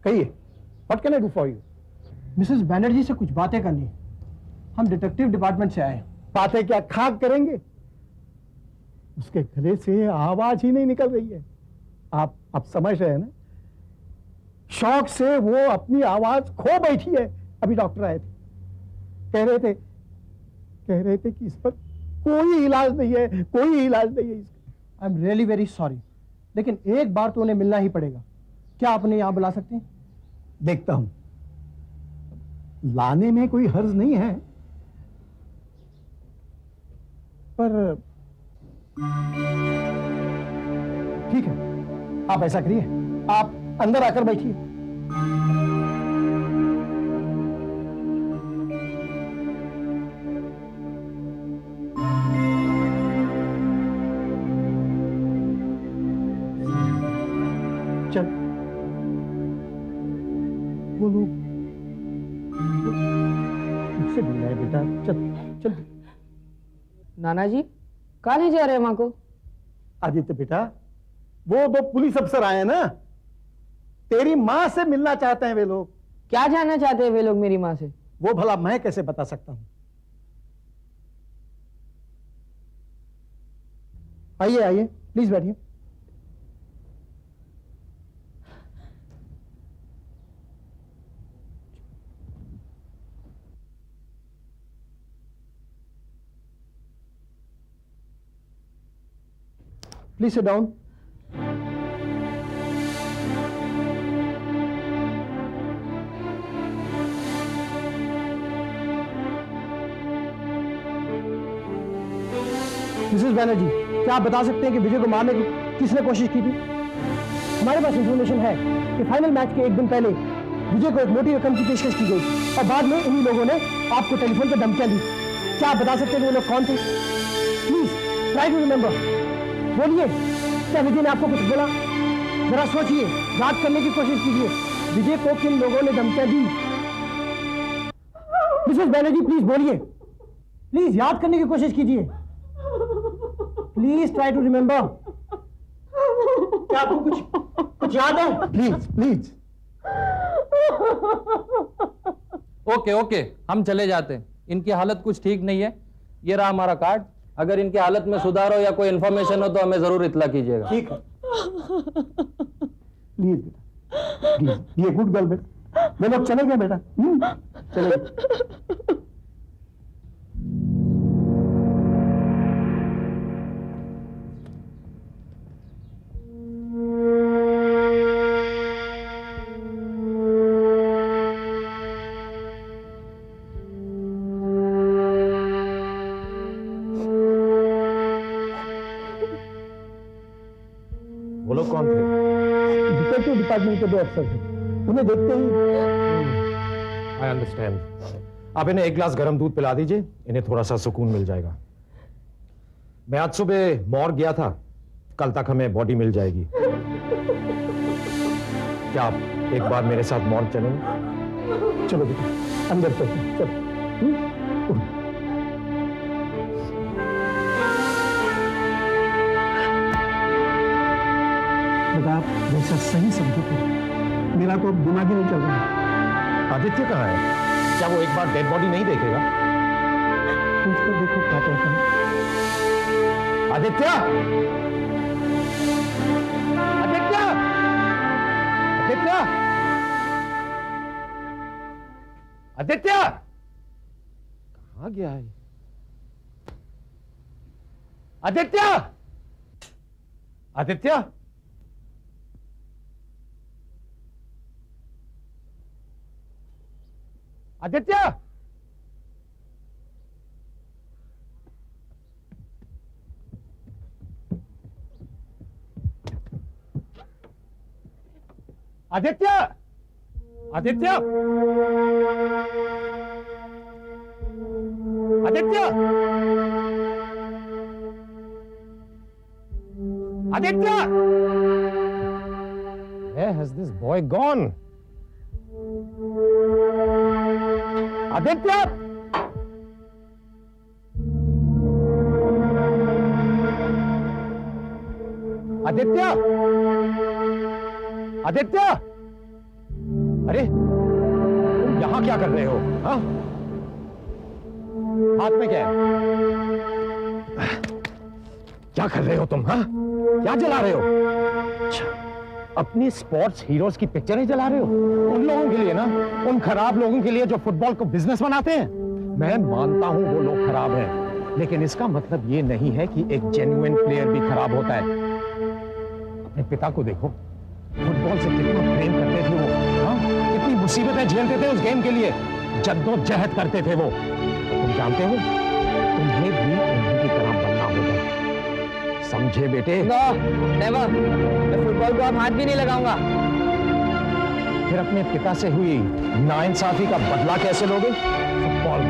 कहिए, what can I do for you? Mrs Banerjee से कुछ बातें करनी। हम डिटेक्टिव डिपार्टमेंट से आए हैं। बातें क्या खाक करेंगे? उसके गले से आवाज ही नहीं निकल रही है। आप समझ रहे हैं ना? शौक से वो अपनी आवाज खो बैठी है। अभी डॉक्टर आए थे, कह रहे थे कि इस पर कोई इलाज नहीं है, कोई इलाज नहीं है इसका। I am really very sorry, लेकिन एक बार तो उन्हें मिलना ही पड़ेगा। क्या आप उन्हें यहां बुला सकते हैं? देखता हूं, लाने में कोई हर्ज नहीं है, पर ठीक है, आप ऐसा करिए, आप अंदर आकर बैठिए। चल, वो लोग मुझसे मिलना है बेटा, चल चल। नाना जी कहाँ ले जा रहे हैं माँ को? आदित्य बेटा, वो दो पुलिस अफसर आए हैं ना, तेरी माँ से मिलना चाहते हैं वे लोग। क्या जानना चाहते हैं वे लोग मेरी माँ से? वो भला मैं कैसे बता सकता हूं? आइए आइए, प्लीज बैठिए। Please sit down. Mrs Banerjee, क्या आप बता सकते हैं कि विजय को मारने की किसने कोशिश की थी? हमारे पास इंफॉर्मेशन है कि फाइनल मैच के एक दिन पहले विजय को एक मोटी रकम की पेशकश की गई और बाद में इन्हीं लोगों ने आपको टेलीफोन पर धमकियां दी। क्या आप बता सकते हैं कि वो लोग कौन थे? Please try to remember. बोलिए, क्या विजय ने आपको कुछ बोला? जरा सोचिए, याद करने की कोशिश कीजिए, विजय को किन लोगों ने धमकियां दी? मिसेस बैनर्जी प्लीज बोलिए, प्लीज याद करने की कोशिश कीजिए। Please try to remember. क्या आपको कुछ याद है? Please please. ओके ओके, हम चले जाते हैं। इनकी हालत कुछ ठीक नहीं है। ये रहा हमारा कार्ड। अगर इनकी हालत में सुधार हो या कोई इन्फॉर्मेशन हो तो हमें जरूर इत्तला कीजिएगा। ठीक है, प्लीज बेटा, प्लीज। ये गुड गर्ल बेटा। वे लोग चले गए बेटा, चले गए। वो लोग कौन थे? डिटेक्टिव डिपार्टमेंट के दो अफसर थे। उन्हें देखते ही आई अंडरस्टैंड। आप इन्हें एक गिलास गर्म दूध पिला दीजिए, इन्हें थोड़ा सा सुकून मिल जाएगा। मैं आज सुबह मॉर्ग गया था, कल तक हमें बॉडी मिल जाएगी। क्या आप एक बार मेरे साथ मॉर्ग चलेंगे? चलो बेटा, अंदर चलो, चलो। बेटा, आप जैसा सही समझो तो मेरा तो अब दिमाग ही नहीं चल रहा। आदित्य कहाँ है? क्या वो एक बार डेड बॉडी नहीं देखेगा? पूछ कर देखो क्या कहता है। आदित्य! आदित्य! आदित्य! आदित्य! कहाँ गया है? Aditya! Aditya! Aditya! Aditya! Aditya, Aditya, Aditya, where has this boy gone? Aditya, Aditya, Aditya, अरे तुम यहां क्या कर रहे हो? हाँ? हाथ में क्या है? क्या कर रहे हो तुम? हाँ? क्या जला रहे हो? अच्छा, अपनी स्पोर्ट्स हीरोज की पिक्चरें जला रहे हो? उन लोगों के लिए ना, उन खराब लोगों के लिए जो फुटबॉल को बिजनेस बनाते हैं। मैं मानता हूं वो लोग खराब हैं, लेकिन इसका मतलब ये नहीं है कि एक जेन्युइन प्लेयर भी खराब होता है। अपने पिता को देखो, फुटबॉल से कितना प्रेम करते थे वो, हाँ? कितनी मुसीबतें झेलते थे उस गेम के लिए, जद्दोजहद करते थे वो। तुम जानते हो, तुम्हें भी उन्हीं की तरह बनना होगा, समझे बेटे? नेवर, मैं फुटबॉल को अब हाथ भी नहीं लगाऊंगा। फिर अपने पिता से हुई नाइंसाफी का बदला कैसे लोगे? फुटबॉल,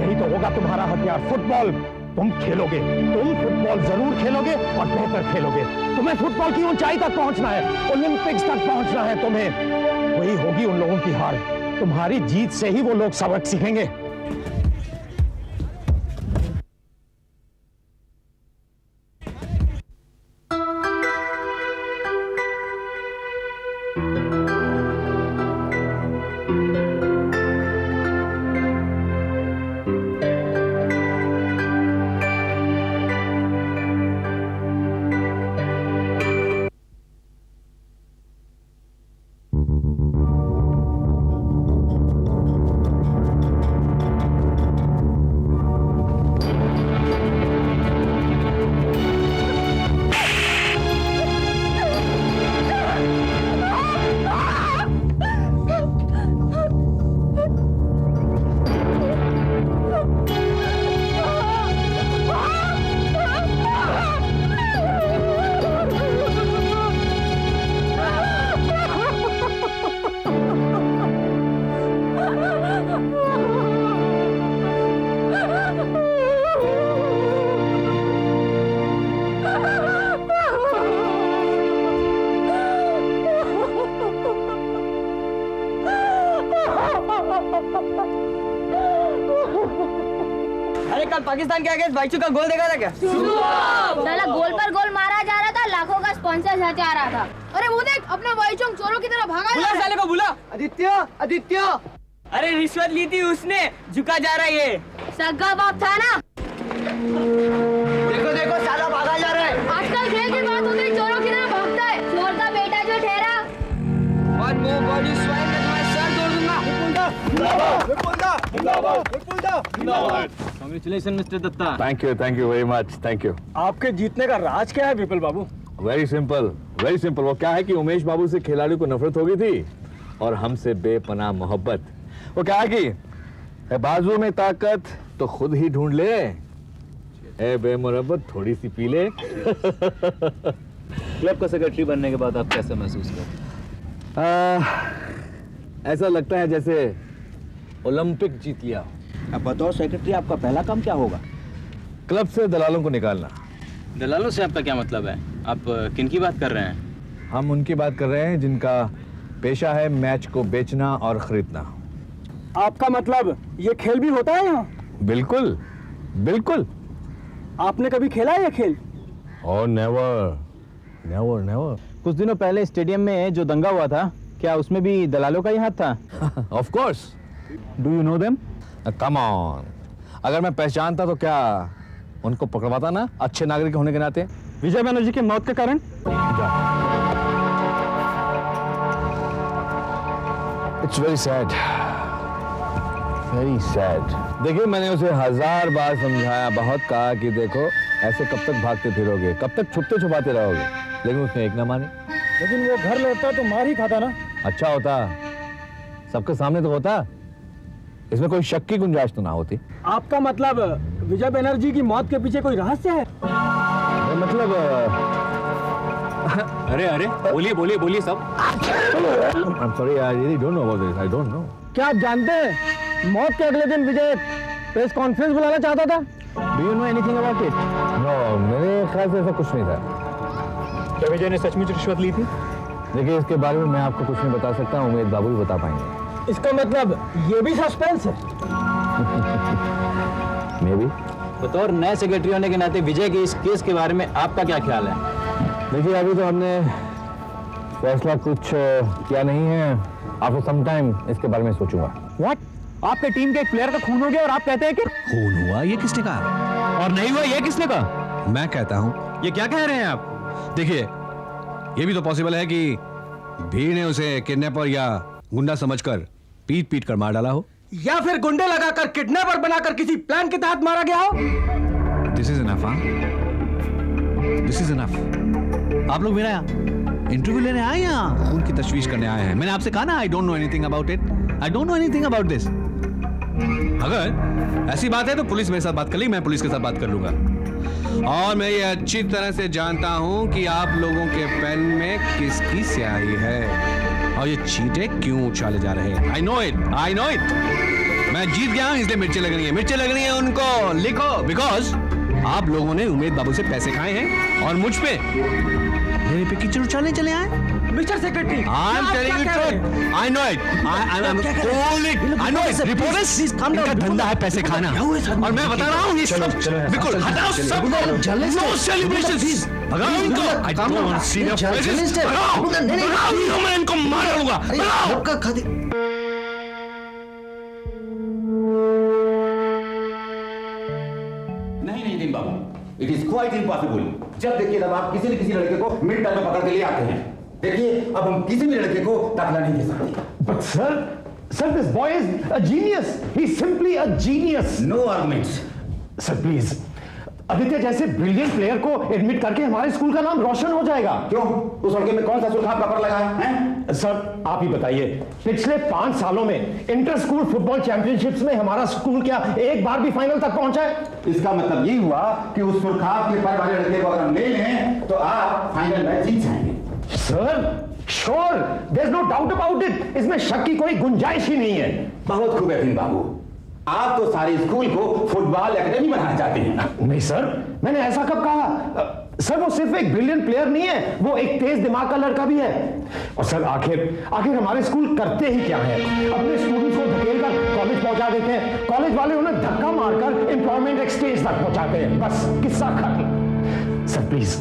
यही तो होगा तुम्हारा हथियार, फुटबॉल। तुम खेलोगे, तुम फुटबॉल जरूर खेलोगे और बेहतर खेलोगे। तुम्हें फुटबॉल की ऊंचाई तक पहुंचना है, ओलंपिक्स तक पहुंचना है तुम्हें। वही होगी उन लोगों की हार, तुम्हारी जीत से ही वो लोग सबक सीखेंगे। अरे कल पाकिस्तान के अगेंस्ट भाईचू का गोल देखा था क्या? साला गोल पर गोल मारा जा रहा था, लाखों का स्पॉन्सर जा रहा था। अरे वो देख, अपना भाईचुंग चोरों की तरह भागा जा रहा है। साले को बुला। आदित्य, आदित्य। अरे रिश्वत ली थी उसने, झुका जा रहा है ये। सगा बाप था ना। देखो देखो साला भागा जा रहा है। आजकल खेल की बात होती है, चोरों की तरह भागता है। चोर का बेटा जो ठहरा। और वो बॉडी स्वाइन में तुम्हारा सर तोड़ दूंगा। Congratulations, Mr. Datta. Thank you very much, thank you. आपके जीतने का राज क्या है Vipul babu? Very simple, very simple. वो क्या है कि उमेश बाबू से खिलाड़ी को नफरत हो गई थी और हमसे बेपनाह मोहब्बत। वो क्या है कि है बाजू में ताकत तो खुद ही ढूंढ ले, ए बेमुरब्बत थोड़ी सी पी ले। क्लब का सेक्रेटरी बनने के बाद आप कैसा महसूस करते? ऐसा लगता है जैसे ओलंपिक जीत लिया। अब बतौर सेक्रेटरी आपका पहला काम क्या होगा? क्लब से दलालों को निकालना। दलालों से आपका क्या मतलब है? आप किन की बात कर रहे हैं? हम उनकी बात कर रहे हैं जिनका पेशा है मैच को बेचना और खरीदना। आपका मतलब ये खेल भी होता है यहाँ? बिल्कुल बिल्कुल। आपने कभी खेला है ये खेल? ओह नेवर नेवर नेवर। कुछ दिनों पहले स्टेडियम में जो दंगा हुआ था, क्या उसमें भी दलालों का ही हाथ था? Of course. Do you know them? Come on, अगर मैं पहचानता तो क्या उनको पकड़वाता ना, अच्छे नागरिक होने के नाते। विजय बनर्जी की मौत के कारण? It's very sad, very sad. देखिए मैंने उसे 1000 बार समझाया, बहुत कहा कि देखो ऐसे कब तक भागते फिरोगे, कब तक छुपते छुपाते रहोगे, लेकिन उसने एक ना मानी। लेकिन वो घर लौटता तो मार ही खाता ना। अच्छा होता, सबके सामने तो होता, इसमें कोई शक की गुंजाइश तो ना होती। आपका मतलब विजय बनर्जी की मौत के पीछे कोई रहस्य है? मतलब अरे अरे बोलिए बोलिए बोलिए सब। I'm sorry, I really don't know about this. I don't know. क्या आप जानते हैं मौत के अगले दिन विजय प्रेस कॉन्फ्रेंस बुलाना चाहता था? Do you know anything about it? No, मेरे ख्याल से ऐसा कुछ नहीं था। क्या विजय ने सचमुच रिश्वत ली थी? देखिए इसके बारे में मैं आपको कुछ नहीं बता सकता, उमेद बाबू ही बता पाएंगे। इसका मतलब ये भी सस्पेंस है। May be. बतौर नए सेक्रेटरी होने के नाते विजय के इस केस के बारे में आपका क्या ख्याल है? देखिए अभी तो हमने फैसला कुछ किया नहीं है। आफ्टर सम टाइम इसके बारे में सोचूंगा। व्हाट? आपके टीम के एक प्लेयर का खून हो गया और आप कहते हैं कि खून हुआ ये किसने कहा? और नहीं हुआ ये किसने कहा? मैं कहता हूं ये क्या कह रहे हैं आप? देखिए ये भी तो पॉसिबल है कि भीड़ ने उसे किडनैपर या गुंडा समझकर पीट पीट कर मार डाला हो, या फिर गुंडे लगाकर किडनैपर बनाकर किसी प्लान के तहत मारा गया हो। This is enough. This is enough. आप लोग मेरा इंटरव्यू लेने आए या खून की तशवीश करने आए हैं? मैंने आपसे कहा ना I don't know anything about it. I don't know anything about this. अगर ऐसी बात है तो पुलिस मेरे साथ बात कर ली, मैं पुलिस के साथ बात कर लूंगा। और मैं ये अच्छी तरह से जानता हूं कि आप लोगों के पेन में किसकी स्याही है और ये चींटे क्यों उछाले जा रहे हैं। आई know it, I know it. मैं जीत गया हूं इसलिए मिर्चें लग रही हैं, मिर्चें लग रही हैं उनको। लिखो, बिकॉज आप लोगों ने उमेद बाबू से पैसे खाए हैं और मुझ पे मेरे पे कीचड़ उछालने चले आए। Mister secretary, I am telling you truth. I know it. I am trolling. I know it. Reporters इनका धंधा है पैसे खाना और मैं बता रहा हूं ये सब बिल्कुल हटाओ सब। No celebrations. भगाओ इनको। I don't want to see their faces. भगाओ। भगाओ, मैं इनको मार दूंगा। भगाओ। नहीं दिन babu, it is quite impossible. जब देखिए तब आप किसी न किसी लड़के को मिड टर्म में पकड़ के लिए आते हैं। देखिए अब हम किसी भी लड़के को दाखिला नहीं दे सकते। But sir, this boy is a genius. He's simply a genius. No arguments. Sir, please. Aditya जैसे ब्रिलियंट प्लेयर को एडमिट करके हमारे स्कूल का नाम रोशन हो जाएगा। क्यों? उस लड़के में कौन सा सुरखाब का पर लगा है? सर आप ही बताइए, पिछले 5 सालों में इंटर स्कूल फुटबॉल चैंपियनशिप्स में हमारा स्कूल क्या एक बार भी फाइनल तक पहुंचा है? इसका मतलब ये हुआ कि उस सुरखाब के पर वाले लड़के को अगर हम ले लें तो आप फाइनल मैच जीत जाएंगे। Sir sure, there is no doubt about it. इसमें शक की कोई गुंजाइश ही नहीं है। बहुत खूब है बाबू, आप तो सारे स्कूल को फुटबॉल एकेडमी बनाना चाहते हैं। नहीं सर, मैंने ऐसा कब कहा? सर वो सिर्फ एक ब्रिलियंट प्लेयर नहीं है, वो एक तेज दिमाग का लड़का भी है। और सर आखिर हमारे स्कूल करते ही क्या है? अपने स्टूडेंट्स को धकेल कर कॉलेज पहुंचा देते हैं, कॉलेज वाले उन्हें धक्का मारकर एम्प्लॉयमेंट एक्सचेंज तक पहुंचाते हैं। बस किस्सा खत्म। सर प्लीज,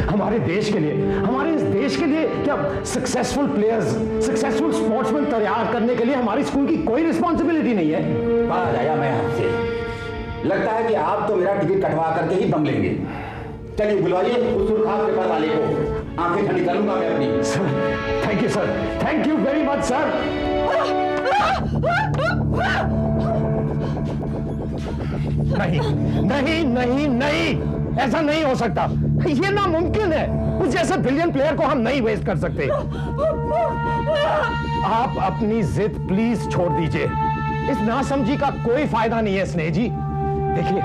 हमारे देश के लिए, हमारे इस देश के लिए क्या सक्सेसफुल प्लेयर्स, सक्सेसफुल स्पोर्ट्समैन तैयार करने के लिए हमारी स्कूल की कोई रिस्पॉन्सिबिलिटी नहीं है? बात आया मैं आपसे, लगता है कि आप तो मेरा टिकट कटवा करके ही दम लेंगे। चलिए बुलवाइए उस सुरखाब पेपर वाले को, आंखें ठंडी करूंगा मैं अपनी। Sir thank you sir, thank you very much sir. नहीं नहीं नहीं नहीं, ऐसा नहीं हो सकता, ये नामुमकिन है। उस जैसे ब्रिलियंट प्लेयर को हम नहीं वेस्ट कर सकते। आप अपनी जिद प्लीज छोड़ दीजिए, इस नासमझी का कोई फायदा नहीं है स्नेह जी। देखिए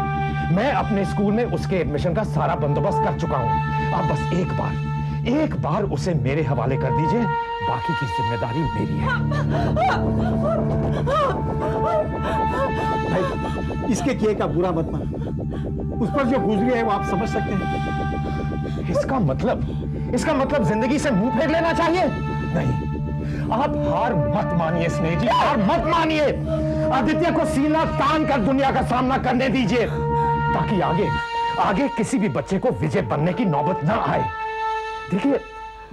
मैं अपने स्कूल में उसके एडमिशन का सारा बंदोबस्त कर चुका हूं। आप बस एक बार उसे मेरे हवाले कर दीजिए, बाकी की जिम्मेदारी मेरी है। भाई इसके किए का बुरा मत मानो, उस पर जो गुजरी है वो आप समझ सकते हैं। इसका मतलब जिंदगी से मुंह फेर लेना चाहिए? नहीं, आप हार मत मानिए स्नेह जी, हार मत मानिए। आदित्य को सीना तान कर दुनिया का सामना करने दीजिए, ताकि आगे किसी भी बच्चे को विजय बनने की नौबत ना आए। देखिए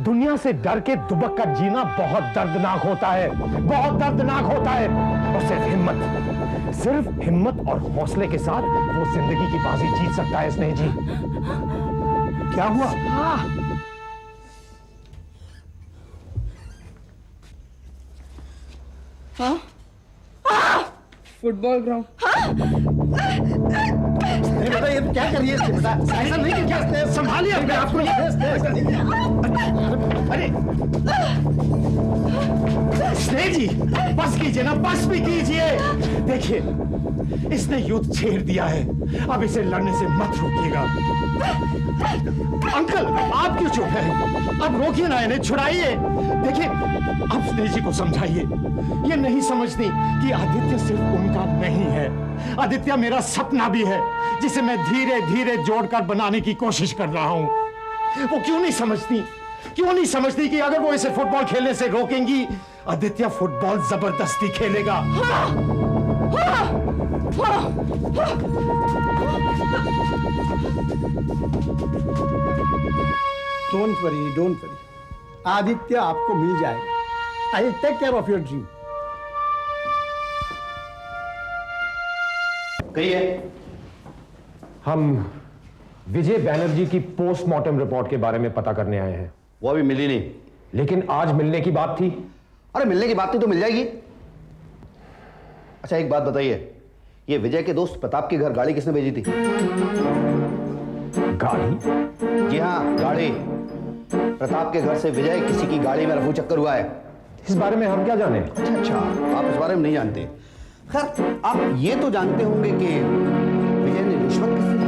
दुनिया से डर के दुबक कर जीना बहुत दर्दनाक होता है, बहुत दर्दनाक होता है। और सिर्फ हिम्मत और हौसले के साथ वो जिंदगी की बाजी जीत सकता है स्नेह जी। क्या हुआ? Football ground. अरे बेटा ये क्या कर रही है इसके बेटा? ऐसा नहीं किया इसने, संभालिए अपने आप को। ऐसा नहीं किया। अरे स्नेह जी, बस कीजिए ना, बस भी कीजिए। देखिए इसने युद्ध छेड़ दिया है, अब इसे लड़ने से मत रोकिएगा। अंकल आप क्यों चुप हैं? अब रोकिए ना इन्हें, छुड़ाइए। देखिए अब स्नेह जी को समझाइए, ये नहीं समझती कि आदित्य सिर्फ उनका नहीं है, आदित्य मेरा सपना भी है, जिसे मैं धीरे धीरे जोड़कर बनाने की कोशिश कर रहा हूं। वो क्यों नहीं समझती कि अगर वो इसे फुटबॉल खेलने से रोकेंगी, आदित्य फुटबॉल जबरदस्ती खेलेगा। डोंट वरी, आदित्य आपको मिल जाएगा। I will take care of your dream. कहिए। हम विजय बैनर्जी की पोस्टमार्टम रिपोर्ट के बारे में पता करने आए हैं। वो अभी मिली नहीं। लेकिन आज मिलने की बात थी। अरे मिलने की बात थी तो मिल जाएगी। अच्छा एक बात बताइए, ये विजय के दोस्त प्रताप के घर गाड़ी किसने भेजी थी? गाड़ी? जी हाँ गाड़ी। प्रताप के घर से विजय किसी की गाड़ी में रफू चक्कर हुआ है। इस बारे में हम क्या जाने? अच्छा आप इस बारे में नहीं जानते। खैर आप ये तो जानते होंगे कि विजय ने रिश्वत किससे ली?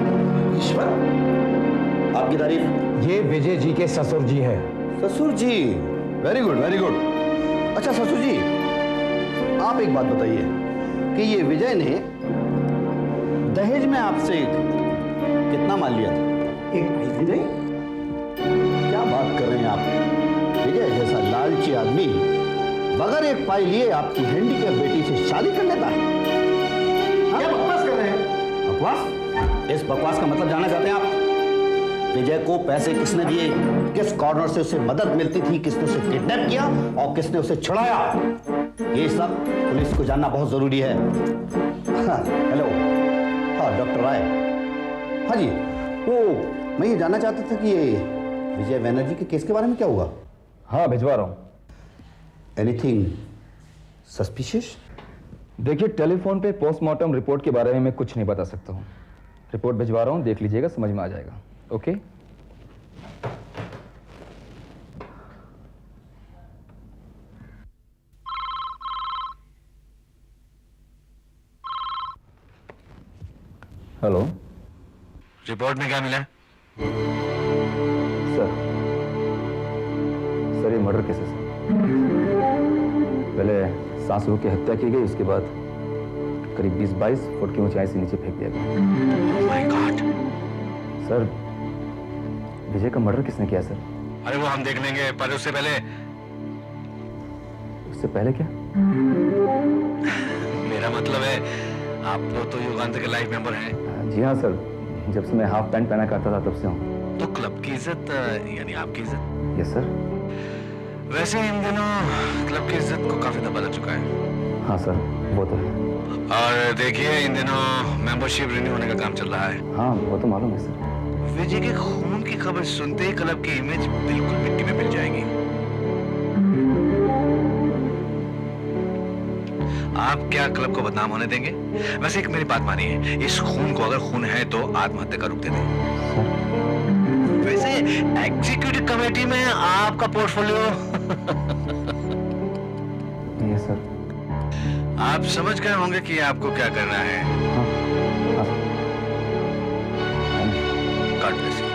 रिश्वत? आपकी तारीफ। ये विजय जी के ससुर जी हैं। ससुर जी? Very good very good. अच्छा ससुर जी आप एक बात बताइए कि ये विजय ने दहेज में आपसे कितना माल लिया था? एक पैसे नहीं। क्या बात कर रहे हैं आप? विजय जैसा लालची आदमी बगैर एक पाई लिए आपकी हैंडीकैप बेटी से शादी कर लेता है? क्या बकवास कर रहे हैं? बकवास? इस बकवास का मतलब जानना चाहते हैं आप? विजय को पैसे किसने दिए, किस कॉर्नर से उसे मदद मिलती थी, किसने उसे किडनैप किया और किसने उसे छुड़ाया, ये सब पुलिस को जानना बहुत जरूरी है। हाँ, हेलो। हाँ डॉक्टर राय। हाँ जी वो मैं ये जानना चाहता था कि ये विजय बैनर्जी के केस के बारे में क्या हुआ? हाँ भिजवा रहा हूँ। Anything suspicious? देखिए टेलीफोन पे पोस्टमार्टम रिपोर्ट के बारे में मैं कुछ नहीं बता सकता हूँ। रिपोर्ट भिजवा रहा हूँ, देख लीजिएगा, समझ में आ जाएगा। ओके? हेलो रिपोर्ट में क्या मिला? सर ये मर्डर केस है सर। पहले सास बहू की हत्या की गई, उसके बाद करीब 20-22 फुट की ऊंचाई से नीचे फेंक दिया गया। My God. सर विजय का मर्डर किसने किया सर? अरे वो हम देख लेंगे, पर उससे पहले क्या? मेरा मतलब है आप तो युगांत के लाइफ मेंबर हैं। जी हाँ सर, जब से मैं हाफ पैंट पहना करता था तब से हूँ। तो क्लब की इज्जत यानी आपकी इज्जत? Yes sir. वैसे इन दिनों क्लब की इज्जत को काफी दबा लग चुका है। हाँ सर वो तो है। और देखिए इन दिनों मेंबरशिप रिन्यू होने का काम चल रहा है। हाँ वो तो मालूम है सर। विजय के खून की खबर सुनते ही क्लब की इमेज बिल्कुल मिट्टी में मिल जाएगी। आप क्या क्लब को बदनाम होने देंगे? वैसे एक मेरी बात मानिए, इस खून को अगर खून है तो आत्महत्या का रुक दे दें। वैसे एग्जीक्यूटिव कमेटी में आपका पोर्टफोलियो ये सर। आप समझ गए होंगे कि आपको क्या करना है। हाँ, हाँ। God bless you.